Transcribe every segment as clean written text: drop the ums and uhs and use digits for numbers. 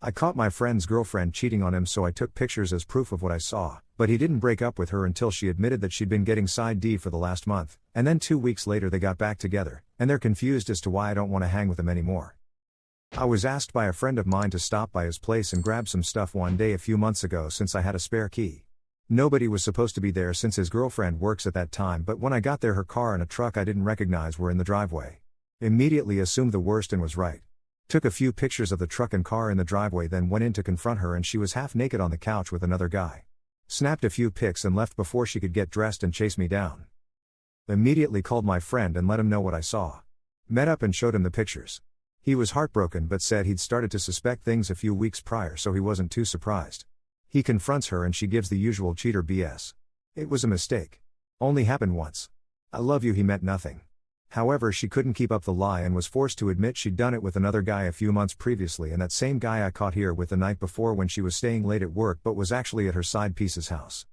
I caught my friend's girlfriend cheating on him, so I took pictures as proof of what I saw, but he didn't break up with her until she admitted that she'd been getting side D for the last month, and then 2 weeks later they got back together, and they're confused as to why I don't want to hang with him anymore. I was asked by a friend of mine to stop by his place and grab some stuff one day a few months ago since I had a spare key. Nobody was supposed to be there since his girlfriend works at that time, but when I got there her car and a truck I didn't recognize were in the driveway. Immediately assumed the worst and was right. Took a few pictures of the truck and car in the driveway, then went in to confront her, and she was half naked on the couch with another guy. Snapped a few pics and left before she could get dressed and chase me down. Immediately called my friend and let him know what I saw. Met up and showed him the pictures. He was heartbroken but said he'd started to suspect things a few weeks prior, so he wasn't too surprised. He confronts her and she gives the usual cheater BS. It was a mistake. Only happened once. I love you, he meant nothing. However, she couldn't keep up the lie and was forced to admit she'd done it with another guy a few months previously, and that same guy I caught here with the night before when she was staying late at work but was actually at her side piece's house.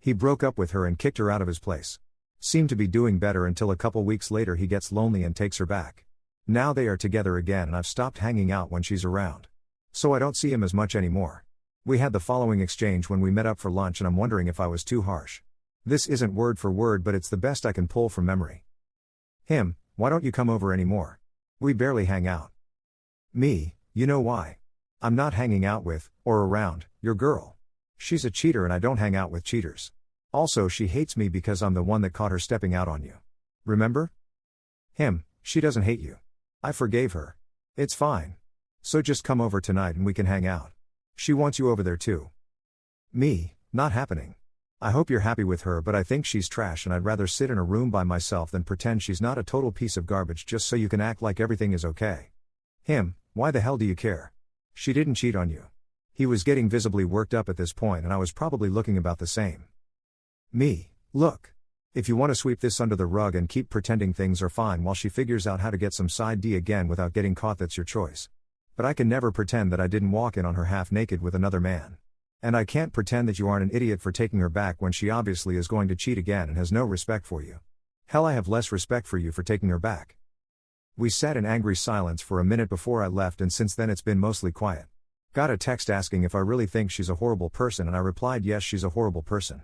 He broke up with her and kicked her out of his place. Seemed to be doing better until a couple weeks later he gets lonely and takes her back. Now they are together again and I've stopped hanging out when she's around. So I don't see him as much anymore. We had the following exchange when we met up for lunch, and I'm wondering if I was too harsh. This isn't word for word, but it's the best I can pull from memory. Him: why don't you come over anymore? We barely hang out. Me: you know why? I'm not hanging out with, or around, your girl. She's a cheater and I don't hang out with cheaters. Also, she hates me because I'm the one that caught her stepping out on you. Remember? Him: she doesn't hate you. I forgave her. It's fine. So just come over tonight and we can hang out. She wants you over there too. Me: not happening. I hope you're happy with her, but I think she's trash and I'd rather sit in a room by myself than pretend she's not a total piece of garbage just so you can act like everything is okay. Him: why the hell do you care? She didn't cheat on you. He was getting visibly worked up at this point and I was probably looking about the same. Me: look. If you want to sweep this under the rug and keep pretending things are fine while she figures out how to get some side D again without getting caught, that's your choice. But I can never pretend that I didn't walk in on her half naked with another man. And I can't pretend that you aren't an idiot for taking her back when she obviously is going to cheat again and has no respect for you. Hell, I have less respect for you for taking her back. We sat in angry silence for a minute before I left, and since then it's been mostly quiet. Got a text asking if I really think she's a horrible person, and I replied yes, she's a horrible person.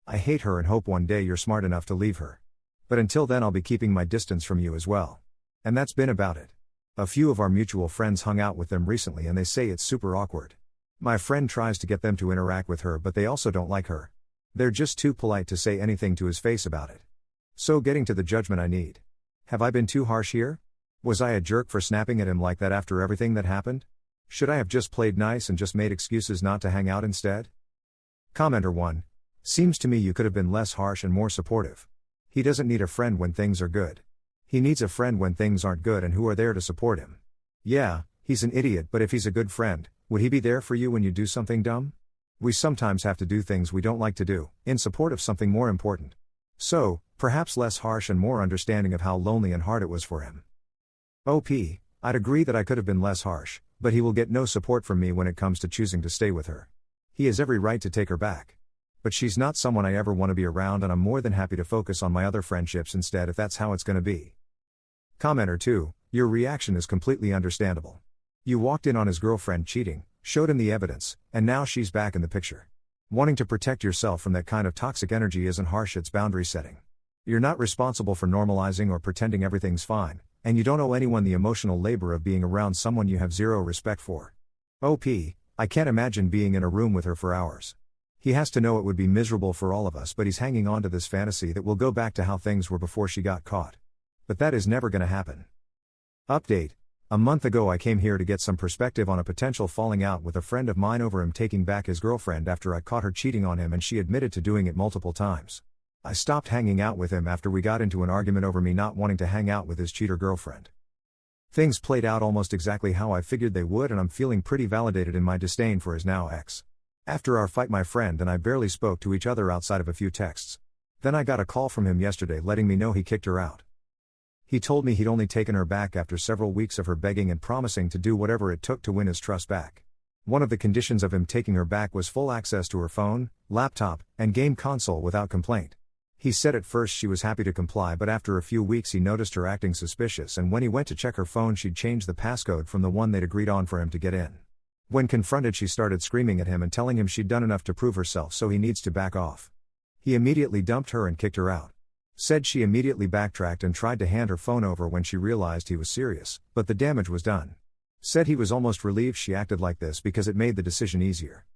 I hate her and hope one day you're smart enough to leave her. But until then I'll be keeping my distance from you as well. And that's been about it. A few of our mutual friends hung out with them recently and they say it's super awkward. My friend tries to get them to interact with her, but they also don't like her. They're just too polite to say anything to his face about it. So getting to the judgment I need. Have I been too harsh here? Was I a jerk for snapping at him like that after everything that happened? Should I have just played nice and just made excuses not to hang out instead? Commenter 1. Seems to me you could have been less harsh and more supportive. He doesn't need a friend when things are good. He needs a friend when things aren't good and who are there to support him. Yeah, he's an idiot, but if he's a good friend, would he be there for you when you do something dumb? We sometimes have to do things we don't like to do, in support of something more important. So, perhaps less harsh and more understanding of how lonely and hard it was for him. OP: I'd agree that I could have been less harsh, but he will get no support from me when it comes to choosing to stay with her. He has every right to take her back. But she's not someone I ever want to be around, and I'm more than happy to focus on my other friendships instead if that's how it's going to be. Commenter 2, your reaction is completely understandable. You walked in on his girlfriend cheating, showed him the evidence, and now she's back in the picture. Wanting to protect yourself from that kind of toxic energy isn't harsh, it's boundary setting. You're not responsible for normalizing or pretending everything's fine, and you don't owe anyone the emotional labor of being around someone you have zero respect for. OP: I can't imagine being in a room with her for hours. He has to know it would be miserable for all of us, but he's hanging on to this fantasy that will go back to how things were before she got caught. But that is never gonna happen. Update: a month ago I came here to get some perspective on a potential falling out with a friend of mine over him taking back his girlfriend after I caught her cheating on him and she admitted to doing it multiple times. I stopped hanging out with him after we got into an argument over me not wanting to hang out with his cheater girlfriend. Things played out almost exactly how I figured they would, and I'm feeling pretty validated in my disdain for his now ex. After our fight, my friend and I barely spoke to each other outside of a few texts. Then I got a call from him yesterday letting me know he kicked her out. He told me he'd only taken her back after several weeks of her begging and promising to do whatever it took to win his trust back. One of the conditions of him taking her back was full access to her phone, laptop, and game console without complaint. He said at first she was happy to comply, but after a few weeks he noticed her acting suspicious, and when he went to check her phone she'd changed the passcode from the one they'd agreed on for him to get in. When confronted, she started screaming at him and telling him she'd done enough to prove herself, so he needs to back off. He immediately dumped her and kicked her out. Said she immediately backtracked and tried to hand her phone over when she realized he was serious, but the damage was done. Said he was almost relieved she acted like this because it made the decision easier.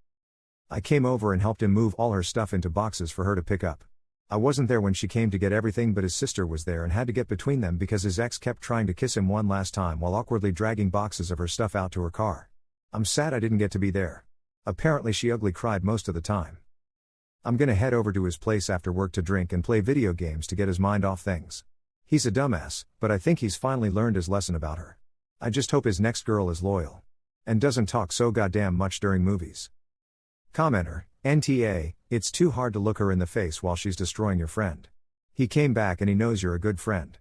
I came over and helped him move all her stuff into boxes for her to pick up. I wasn't there when she came to get everything, but his sister was there and had to get between them because his ex kept trying to kiss him one last time while awkwardly dragging boxes of her stuff out to her car. I'm sad I didn't get to be there. Apparently she ugly cried most of the time. I'm gonna head over to his place after work to drink and play video games to get his mind off things. He's a dumbass, but I think he's finally learned his lesson about her. I just hope his next girl is loyal. And doesn't talk so goddamn much during movies. Commenter, NTA, it's too hard to look her in the face while she's destroying your friend. He came back and he knows you're a good friend.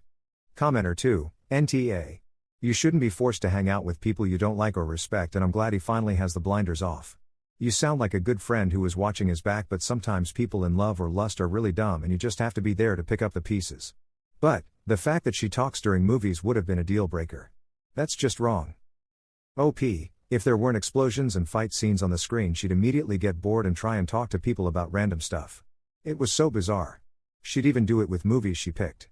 Commenter 2, NTA. You shouldn't be forced to hang out with people you don't like or respect, and I'm glad he finally has the blinders off. You sound like a good friend who was watching his back, but sometimes people in love or lust are really dumb and you just have to be there to pick up the pieces. But, the fact that she talks during movies would have been a deal breaker. That's just wrong. OP, if there weren't explosions and fight scenes on the screen, she'd immediately get bored and try and talk to people about random stuff. It was so bizarre. She'd even do it with movies she picked.